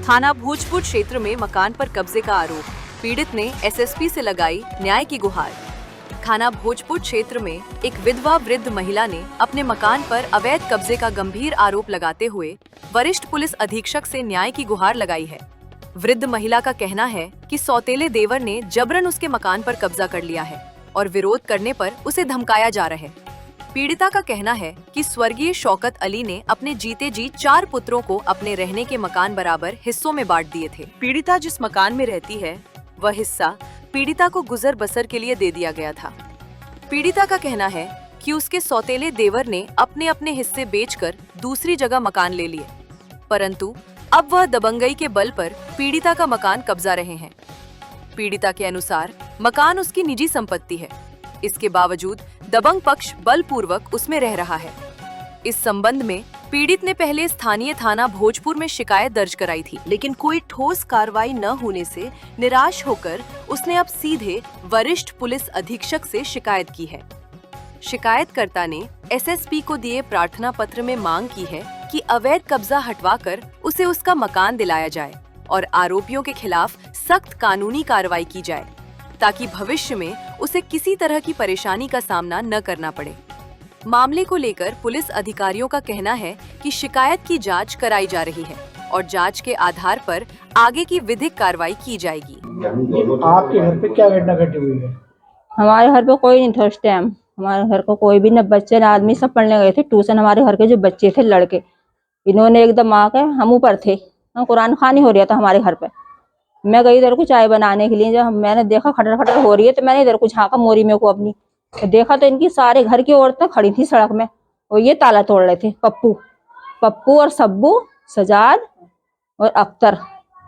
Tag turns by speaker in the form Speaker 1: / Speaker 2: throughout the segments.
Speaker 1: थाना भोजपुर क्षेत्र में मकान पर कब्जे का आरोप, पीड़ित ने एसएसपी से लगाई न्याय की गुहार। थाना भोजपुर क्षेत्र में एक विधवा वृद्ध महिला ने अपने मकान पर अवैध कब्जे का गंभीर आरोप लगाते हुए वरिष्ठ पुलिस अधीक्षक से न्याय की गुहार लगाई है। वृद्ध महिला का कहना है कि सौतेले देवर ने जबरन उसके मकान पर कब्जा कर लिया है और विरोध करने पर उसे धमकाया जा रहा है। पीड़िता का कहना है कि स्वर्गीय शौकत अली ने अपने जीते जी 4 पुत्रों को अपने रहने के मकान बराबर हिस्सों में बांट दिए थे। पीड़िता जिस मकान में रहती है वह हिस्सा पीड़िता को गुजर बसर के लिए दे दिया गया था। पीड़िता का कहना है कि उसके सौतेले देवर ने अपने अपने हिस्से बेचकर दूसरी जगह मकान ले लिए, परंतु अब वह दबंगई के बल पर पीड़िता का मकान कब्जा रहे हैं। पीड़िता के अनुसार मकान उसकी निजी संपत्ति है, इसके बावजूद दबंग पक्ष बलपूर्वक उसमें रह रहा है। इस संबंध में पीड़ित ने पहले स्थानीय थाना भोजपुर में शिकायत दर्ज कराई थी, लेकिन कोई ठोस कार्रवाई न होने से निराश होकर उसने अब सीधे वरिष्ठ पुलिस अधीक्षक से शिकायत की है। शिकायतकर्ता ने एसएसपी को दिए प्रार्थना पत्र में मांग की है कि अवैध कब्जा हटवाकर उसे उसका मकान दिलाया जाए और आरोपियों के खिलाफ सख्त कानूनी कार्रवाई की जाए, ताकि भविष्य में उसे किसी तरह की परेशानी का सामना न करना पड़े। मामले को लेकर पुलिस अधिकारियों का कहना है कि शिकायत की जांच कराई जा रही है और जांच के आधार पर आगे की विधिक कार्रवाई की जाएगी।
Speaker 2: आपके घर पे क्या घटना घटी हुई है?
Speaker 3: हमारे घर पे कोई नहीं था उस टाइम। हमारे घर को कोई भी न बच्चे न आदमी, सब पढ़ने गए थे ट्यूशन। हमारे घर के जो बच्चे थे लड़के, इन्होंने एकदम आके, हम ऊपर थे, कुरान खानी हो रहा था हमारे घर पे। मैं गई इधर को चाय बनाने के लिए, जब मैंने देखा खटर खटर हो रही है तो मैंने इधर को झाँका मोरी में को अपनी, तो देखा तो इनकी सारे घर की औरतें खड़ी थी सड़क में और ये ताला तोड़ रहे थे। पप्पू और सब्बू, सजाद और अख्तर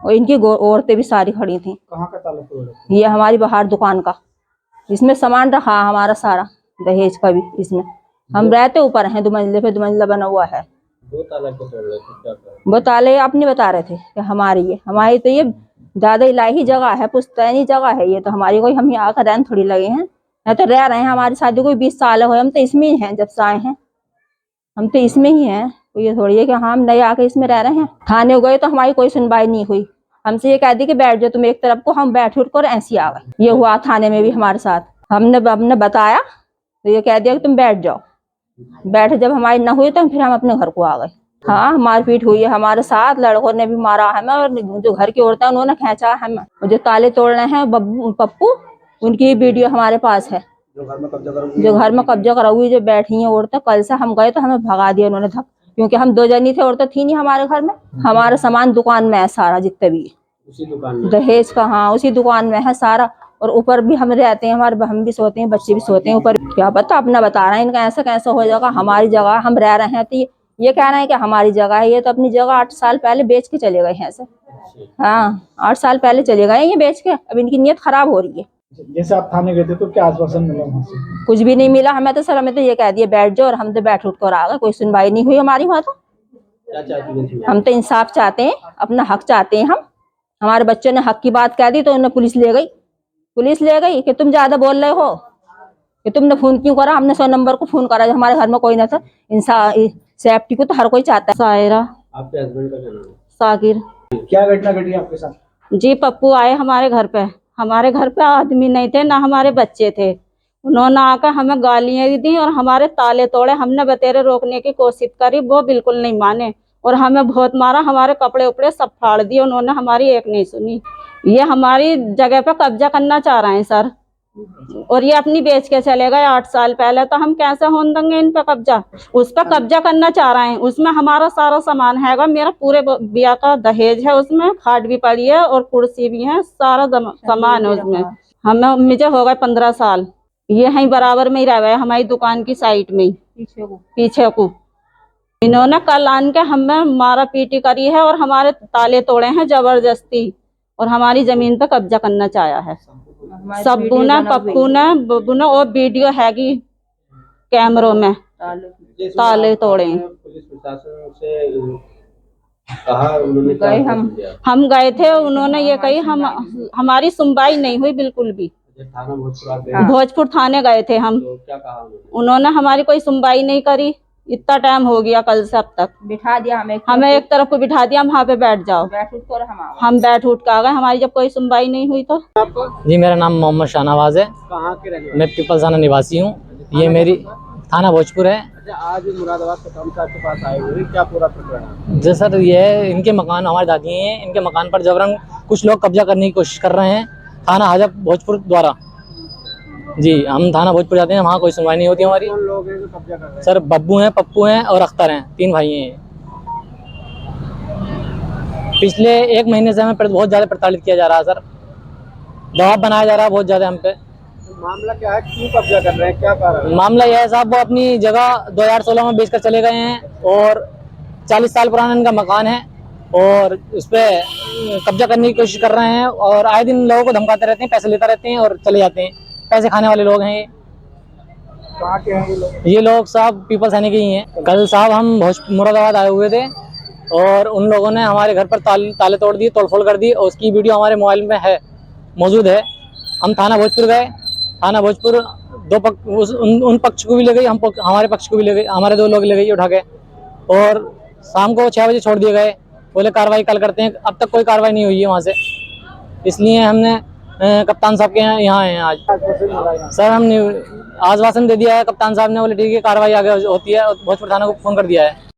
Speaker 3: और इनकी औरतें भी सारी खड़ी थी।
Speaker 2: कहाँ का ताला तोड़ रहे?
Speaker 3: ये हमारी बाहर दुकान का, इसमें सामान रखा हमारा सारा, दहेज का भी इसमें। हम रहते ऊपर हैं, 2 मंजिले पे 2 मंजिला बना हुआ है।
Speaker 2: 2 ताला को तोड़ रहे थे, क्या कर?
Speaker 3: वो ताले अपने बता रहे थे कि हमारी तो ये दादा इलाही जगह है, पुश्तैनी जगह है ये, तो हमारी कोई, हम यहाँ का रहने थोड़ी लगे हैं, या तो रह रहे हैं। हमारी शादी को 20 साल हो, हम तो इसमें ही हैं, जब से आए हैं हम तो इसमें ही हैं। तो ये थोड़ी है कि हम नए आके इसमें रह रहे हैं। थाने गए तो हमारी कोई सुनवाई नहीं हुई, हमसे ये कह दी कि बैठ जाओ तुम एक तरफ को, हम बैठ उठ कर ऐसी आ गए। ये हुआ थाने में भी हमारे साथ। हमने बताया तो ये कह दिया कि तुम बैठ जाओ। बैठ जब हमारी न हुई तो फिर हम अपने घर को आ गए। हाँ, मारपीट हुई है हमारे साथ, लड़कों ने भी मारा है हमें, और जो घर की औरतें उन्होंने खींचा है हमें। जो ताले तोड़ने हैं पप्पू, उनकी वीडियो हमारे पास है। जो घर में कब्जा करा हुई जो बैठी है औरतें, कल से हम गए तो हमें भगा दिया उन्होंने धक, क्योंकि हम 2 जनी थे, औरतें थी नहीं हमारे घर में। हमारा सामान दुकान में है सारा, जितने भी
Speaker 2: उसी दुकान में
Speaker 3: दहेज का, हाँ उसी दुकान में है सारा। और ऊपर भी हम रहते हैं, हमारे हम भी सोते हैं, बच्चे भी सोते हैं ऊपर। क्या पता, अपना बता रहे हैं इनका ऐसा कैसा हो जाएगा। हमारी जगह हम रह रहे हैं, तो ये कह रहे हैं कि हमारी जगह है। ये तो अपनी जगह 8 साल पहले बेच के चले गए हैं ऐसे। हाँ, 8 साल पहले चले गए ये बेच के। अब इनकी नीयत खराब हो रही है।
Speaker 2: जैसे आप थाने गए थे तो क्या आश्वासन मिला वहाँ से?
Speaker 3: कुछ भी नहीं मिला हमें तो सर। हमें तो ये कह दिया बैठ जाओ, और हम तो बैठ उठ कर आ गए। कोई सुनवाई नहीं हुई हमारी वहाँ। तो
Speaker 2: क्या चाहती थी?
Speaker 3: हम तो इंसाफ चाहते हैं, अपना हक चाहते हैं हम। हमारे बच्चों ने हक की बात कह दी तो उन्हें पुलिस ले गई कि तुम ज्यादा बोल रहे हो, कि तुमने फोन क्यों करा। हमने 100 नंबर को फोन करा, हमारे घर में कोई ना था। सेफ्टी को तो हर कोई चाहता है। सायरा।
Speaker 2: आपके हस्बैंड का क्या नाम है?
Speaker 3: साकिर।
Speaker 2: क्या घटना घटी आपके साथ?
Speaker 4: जी, पप्पू आए हमारे घर पे। हमारे घर पे आदमी नहीं थे, ना हमारे बच्चे थे। उन्होंने आकर हमें गालियां दी और हमारे ताले तोड़े। हमने बतेरे रोकने की कोशिश करी, वो बिल्कुल नहीं माने और हमें बहुत मारा। हमारे कपड़े उपड़े सब फाड़ दिए उन्होंने, हमारी एक नहीं सुनी। ये हमारी जगह पे कब्जा करना चाह रहे हैं सर, और ये अपनी बेच के चले गए 8 साल पहले। तो हम कैसे होने देंगे इन पे कब्जा? उस पर कब्जा करना चाह रहे हैं। उसमें हमारा सारा सामान हैगा, मेरा पूरे ब्याह का दहेज है उसमें, खाट भी पड़ी है और कुर्सी भी है, सारा सामान है उसमें। मुझे हो गए 15 साल। ये यहीं बराबर में ही रह गए, हमारी दुकान की साइड में ही पीछे को। इन्होंने कल आन के हमें मारा पीटी करी है और हमारे ताले तोड़े हैं जबरदस्ती, और हमारी जमीन पे कब्जा करना चाहा है। सब्बू ने, पप्पू ने, बब्बू ने, और वीडियो हैगी कैमरों में ताले तोड़े।
Speaker 2: पुलिस प्रशासन से कहा, उन्होंने
Speaker 3: गए
Speaker 4: हम गए थे, उन्होंने ये कही हमारी सुनवाई नहीं हुई बिल्कुल भी।
Speaker 2: थाना भोजपुर
Speaker 4: भोजपुर थाने गए थे हम,
Speaker 2: तो क्या कहा
Speaker 4: उन्होंने हमारी कोई सुनवाई नहीं करी। इतना टाइम हो गया कल से अब तक।
Speaker 3: बिठा दिया
Speaker 4: हमें एक तरफ को बिठा दिया, वहाँ पे बैठ जाओ।
Speaker 3: बैठ उठ कर हम
Speaker 4: हम बैठ उठ के आ गए, हमारी जब कोई सुनवाई नहीं हुई तो।
Speaker 2: आपको
Speaker 5: जी मेरा नाम मोहम्मद शाहनवाज है।
Speaker 2: कहाँ के रहने वाले?
Speaker 5: मैं पीपलसाना निवासी हूँ। ये मेरी थाना भोजपुर है।
Speaker 2: अच्छा, आज मुरादाबाद कप्तान साहब के पास आए हुए हैं, क्या पूरा प्रकरण है?
Speaker 5: जी सर, ये इनके मकान, हमारी दादी हैं, इनके मकान पर जबरन कुछ लोग कब्जा करने की कोशिश कर रहे हैं थाना हाजब भोजपुर द्वारा। जी हम थाना भोजपुर जाते हैं, वहाँ कोई सुनवाई नहीं होती हमारी।
Speaker 2: कौन लोग हैं जो कब्जा कर रहे हैं?
Speaker 5: सर बब्बू हैं, पप्पू हैं और अख्तर हैं, 3 भाई हैं। पिछले 1 महीने से हमें बहुत ज़्यादा प्रताड़ित किया जा रहा है सर, दबाव बनाया जा रहा है बहुत ज़्यादा हम पे।
Speaker 2: मामला क्या है, क्यों कब्जा कर रहे हैं, क्या कारण है?
Speaker 5: मामला यह है साहब, वो अपनी जगह 2016 में बेचकर चले गए हैं और 40 साल पुराना इनका मकान है और उस पर कब्जा करने की कोशिश कर रहे हैं और आए दिन लोगों को धमकाते रहते हैं, पैसे लेते रहते हैं और चले जाते हैं। पैसे खाने वाले लोग हैं ये।
Speaker 2: कहाँ के हैं ये लोग?
Speaker 5: ये लोग साहब पीपल सैनी के ही हैं। कल साहब हम मुरादाबाद आए हुए थे और उन लोगों ने हमारे घर पर ताले तोड़ दिए, तोड़फोड़ कर दी और उसकी वीडियो हमारे मोबाइल में है, मौजूद है। हम थाना भोजपुर गए, थाना भोजपुर उन पक्ष को भी ले गई, हमारे पक्ष को भी ले गई, हमारे 2 लोग ले गई उठा के और शाम को 6 बजे छोड़ दिए गए, बोले कार्रवाई कल करते हैं। अब तक कोई कार्रवाई नहीं हुई है वहाँ से, इसलिए हमने कप्तान साहब के यहाँ आए हैं आज। सर हमने आश्वासन दे दिया है, कप्तान साहब ने बोले ठीक है कार्रवाई आगे होती है और भोजपुर थाना को फोन कर दिया है।